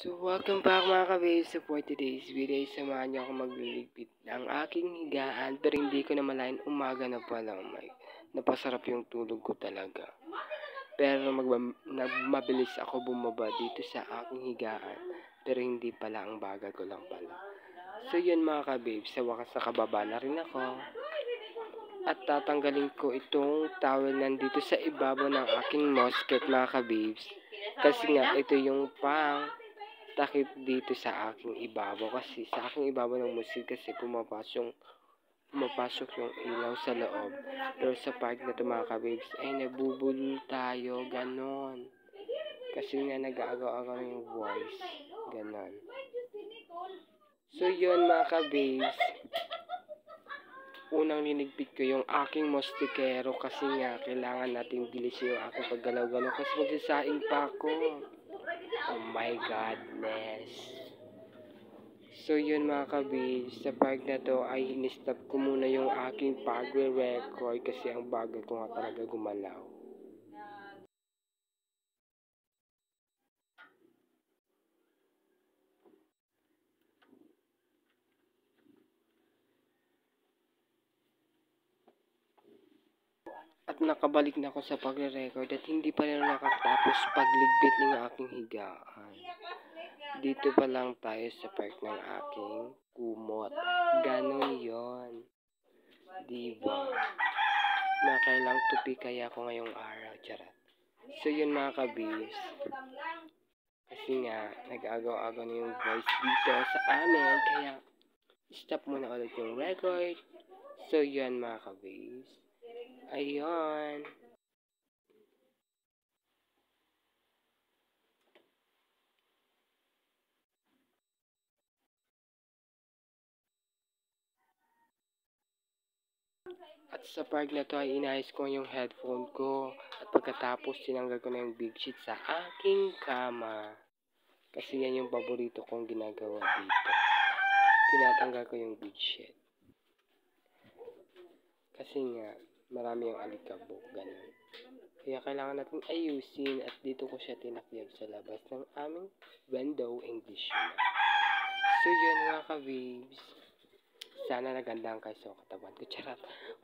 So, welcome back mga kabis. So, for today's video, samahan niyo ako magliligpit ng aking higaan. Pero hindi ko na malayan umaga na pala. Napasarap yung tulog ko talaga. Pero mabilis ako bumaba dito sa aking higaan. Pero hindi pala, ang bagal ko lang pala. So, yun mga kabibs. Sa wakas nakababa na rin ako. At tatanggalin ko itong towel nandito sa ibabaw ng aking mosket mga kabibs. Kasi nga, ito yung takip dito sa aking ibabaw kasi sa aking ibabaw ng musik kasi pumapasok yung ilaw sa loob. Pero sa part na ito mga kabibs ay nabubulol tayo, ganon. Kasi nga nag-aagaw-agaw yung voice, ganon. So yun mga kabibs, unang linigpit ko yung aking mostikero kasi nga kailangan natin bilisin yung aking paggalaw-galaw kasi magsasaing pa ako. Oh my godness. So yun mga kabis, sa part na to ay in-stop ko muna yung aking pagre-record kasi ang bagal ko nga talaga gumalaw. At nakabalik na ako sa pagre-record at hindi pa rin nakatapos pagligpit ng aking higaan. Dito pa lang tayo sa part ng aking kumot. Ganon yon. Diba? Na kailang tupi kaya ako ngayong araw. Charat. So yun mga kabis. Kasi nga, nag-agaw-agaw na yung voice dito sa amin. Kaya, stop muna ulit yung record. So yun mga kabis. Ayun. At sa part na to ay inayos ko yung headphone ko. At pagkatapos tinanggal ko na yung big sheet sa aking kama. Kasi yan yung paborito kong ginagawa dito. Tinatanggal ko yung big sheet. Kasi nga, marami yung alikabok. Ganun. Kaya kailangan natin ayusin at dito ko siya tinakyab sa labas ng aming window English. So yun mga ka-babes. Sana nagandang kayo sa katawan ko. Charot.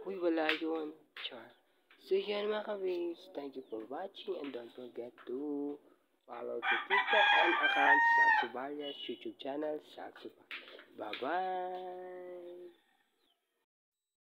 Uy, wala yun. Char. So yun mga ka-babes. Thank you for watching and don't forget to follow the TikTok and account sa Subaryas YouTube channel sa Subaryas. Bye-bye!